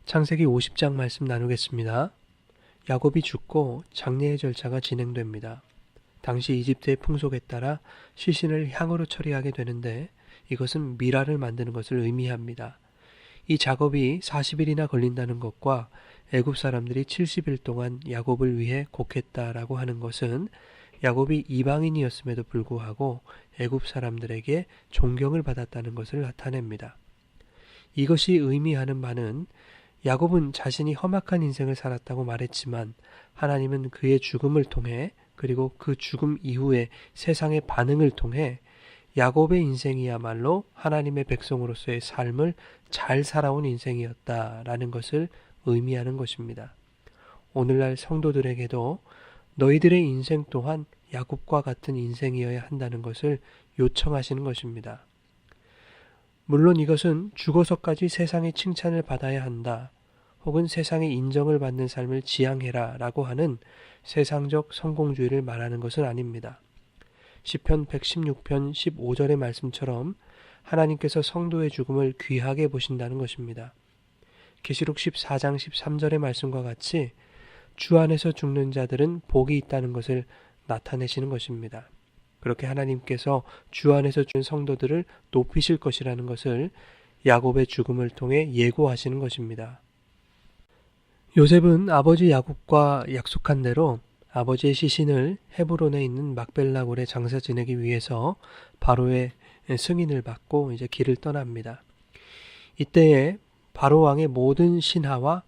창세기 50장 말씀 나누겠습니다. 야곱이 죽고 장례의 절차가 진행됩니다. 당시 이집트의 풍속에 따라 시신을 향으로 처리하게 되는데 이것은 미라를 만드는 것을 의미합니다. 이 작업이 40일이나 걸린다는 것과 애굽 사람들이 70일 동안 야곱을 위해 곡했다라고 하는 것은 야곱이 이방인이었음에도 불구하고 애굽 사람들에게 존경을 받았다는 것을 나타냅니다. 이것이 의미하는 바는 야곱은 자신이 험악한 인생을 살았다고 말했지만 하나님은 그의 죽음을 통해 그리고 그 죽음 이후의 세상의 반응을 통해 야곱의 인생이야말로 하나님의 백성으로서의 삶을 잘 살아온 인생이었다라는 것을 의미하는 것입니다. 오늘날 성도들에게도 너희들의 인생 또한 야곱과 같은 인생이어야 한다는 것을 요청하시는 것입니다. 물론 이것은 죽어서까지 세상의 칭찬을 받아야 한다, 혹은 세상의 인정을 받는 삶을 지향해라 라고 하는 세상적 성공주의를 말하는 것은 아닙니다. 시편 116편 15절의 말씀처럼 하나님께서 성도의 죽음을 귀하게 보신다는 것입니다. 계시록 14장 13절의 말씀과 같이 주 안에서 죽는 자들은 복이 있다는 것을 나타내시는 것입니다. 그렇게 하나님께서 주 안에서 죽은 성도들을 높이실 것이라는 것을 야곱의 죽음을 통해 예고하시는 것입니다. 요셉은 아버지 야곱과 약속한 대로 아버지의 시신을 헤브론에 있는 막벨라 굴에 장사 지내기 위해서 바로의 승인을 받고 이제 길을 떠납니다. 이때에 바로 왕의 모든 신하와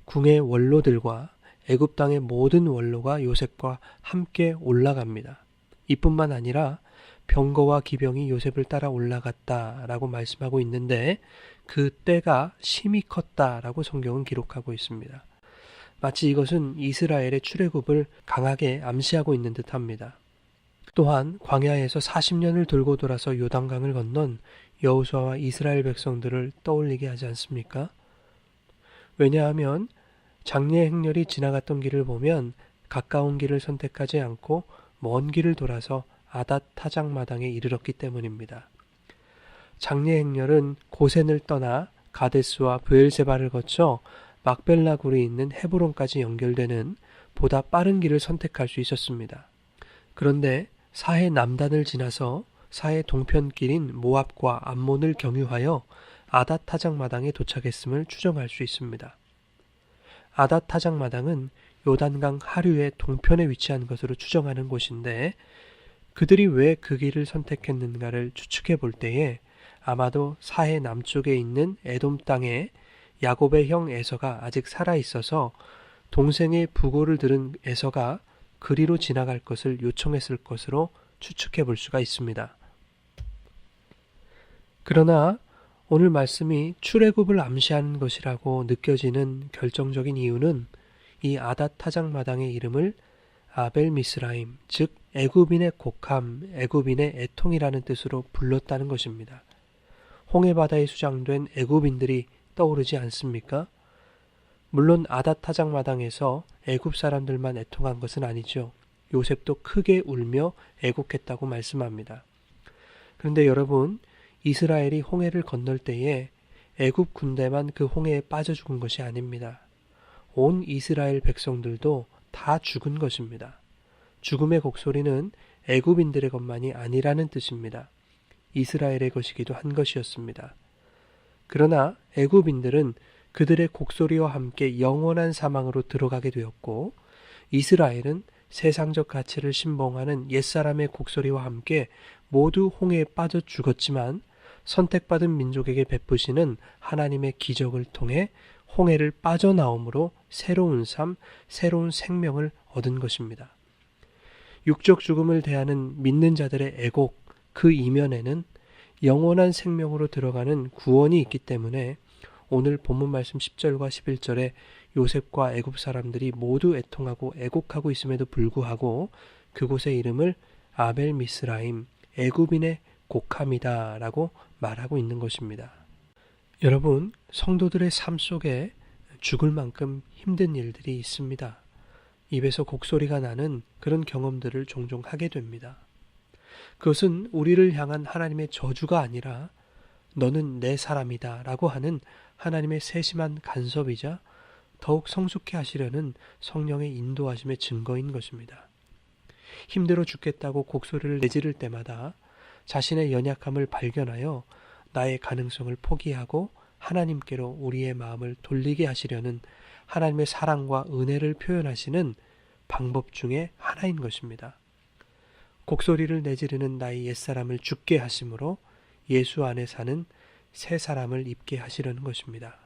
궁의 원로들과 애굽 땅의 모든 원로가 요셉과 함께 올라갑니다. 이뿐만 아니라 병거와 기병이 요셉을 따라 올라갔다라고 말씀하고 있는데 그 때가 심히 컸다라고 성경은 기록하고 있습니다. 마치 이것은 이스라엘의 출애굽을 강하게 암시하고 있는 듯합니다. 또한 광야에서 40년을 돌고 돌아서 요단강을 건넌 여호수아와 이스라엘 백성들을 떠올리게 하지 않습니까? 왜냐하면 장례 행렬이 지나갔던 길을 보면 가까운 길을 선택하지 않고 먼 길을 돌아서 아닷 타작마당에 이르렀기 때문입니다. 장례 행렬은 고센을 떠나 가데스와 브엘세바를 거쳐 막벨라 굴이 있는 헤브론까지 연결되는 보다 빠른 길을 선택할 수 있었습니다. 그런데 사해 남단을 지나서 사해 동편길인 모압과 암몬을 경유하여 아닷 타작마당에 도착했음을 추정할 수 있습니다. 아닷 타작마당은 요단강 하류의 동편에 위치한 것으로 추정하는 곳인데 그들이 왜 그 길을 선택했는가를 추측해 볼 때에 아마도 사해 남쪽에 있는 에돔 땅에 야곱의 형 에서가 아직 살아있어서 동생의 부고를 들은 에서가 그리로 지나갈 것을 요청했을 것으로 추측해 볼 수가 있습니다. 그러나 오늘 말씀이 출애굽을 암시하는 것이라고 느껴지는 결정적인 이유는 이 아닷 타작마당의 이름을 아벨 미스라임, 즉 애굽인의 곡함, 애굽인의 애통이라는 뜻으로 불렀다는 것입니다. 홍해바다에 수장된 애굽인들이 떠오르지 않습니까? 물론 아닷 타작마당에서 애굽 사람들만 애통한 것은 아니죠. 요셉도 크게 울며 애곡했다고 말씀합니다. 그런데 여러분, 이스라엘이 홍해를 건널 때에 애굽 군대만 그 홍해에 빠져 죽은 것이 아닙니다. 온 이스라엘 백성들도 다 죽은 것입니다. 죽음의 곡소리는 애굽인들의 것만이 아니라는 뜻입니다. 이스라엘의 것이기도 한 것이었습니다. 그러나 애굽인들은 그들의 곡소리와 함께 영원한 사망으로 들어가게 되었고 이스라엘은 세상적 가치를 신봉하는 옛사람의 곡소리와 함께 모두 홍해에 빠져 죽었지만 선택받은 민족에게 베푸시는 하나님의 기적을 통해 홍해를 빠져나옴으로 새로운 삶, 새로운 생명을 얻은 것입니다. 육적 죽음을 대하는 믿는 자들의 애곡, 그 이면에는 영원한 생명으로 들어가는 구원이 있기 때문에 오늘 본문 말씀 10절과 11절에 요셉과 애굽 사람들이 모두 애통하고 애곡하고 있음에도 불구하고 그곳의 이름을 아벨 미스라임, 애굽인의 곡함이다 라고 말하고 있는 것입니다. 여러분, 성도들의 삶 속에 죽을 만큼 힘든 일들이 있습니다. 입에서 곡소리가 나는 그런 경험들을 종종 하게 됩니다. 그것은 우리를 향한 하나님의 저주가 아니라 너는 내 사람이다 라고 하는 하나님의 세심한 간섭이자 더욱 성숙해 하시려는 성령의 인도하심의 증거인 것입니다. 힘들어 죽겠다고 곡소리를 내지를 때마다 자신의 연약함을 발견하여 나의 가능성을 포기하고 하나님께로 우리의 마음을 돌리게 하시려는 하나님의 사랑과 은혜를 표현하시는 방법 중에 하나인 것입니다. 곡소리를 내지르는 나의 옛사람을 죽게 하심으로 예수 안에 사는 새 사람을 입게 하시려는 것입니다.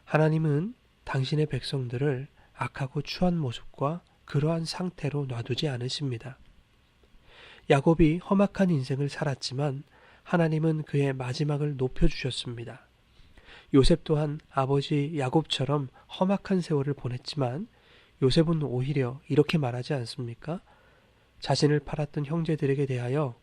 하나님은 당신의 백성들을 악하고 추한 모습과 그러한 상태로 놔두지 않으십니다. 야곱이 험악한 인생을 살았지만 하나님은 그의 마지막을 높여주셨습니다. 요셉 또한 아버지 야곱처럼 험악한 세월을 보냈지만 요셉은 오히려 이렇게 말하지 않습니까? 자신을 팔았던 형제들에게 대하여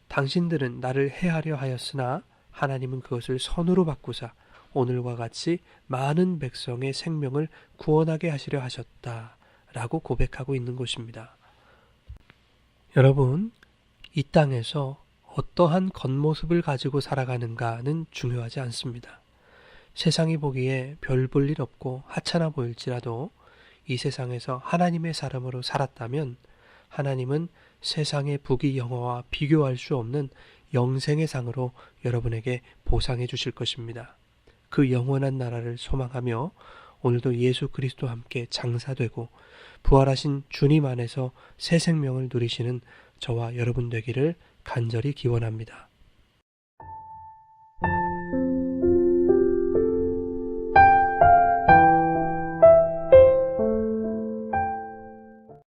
당신들은 나를 해하려 하였으나 하나님은 그것을 선으로 바꾸사 오늘과 같이 많은 백성의 생명을 구원하게 하시려 하셨다 라고 고백하고 있는 것입니다. 여러분, 이 땅에서 어떠한 겉모습을 가지고 살아가는가는 중요하지 않습니다. 세상이 보기에 별 볼 일 없고 하찮아 보일지라도 이 세상에서 하나님의 사람으로 살았다면 하나님은 세상의 부귀 영화와 비교할 수 없는 영생의 상으로 여러분에게 보상해 주실 것입니다. 그 영원한 나라를 소망하며 오늘도 예수 그리스도와 함께 장사되고 부활하신 주님 안에서 새 생명을 누리시는 저와 여러분 되기를 간절히 기원합니다.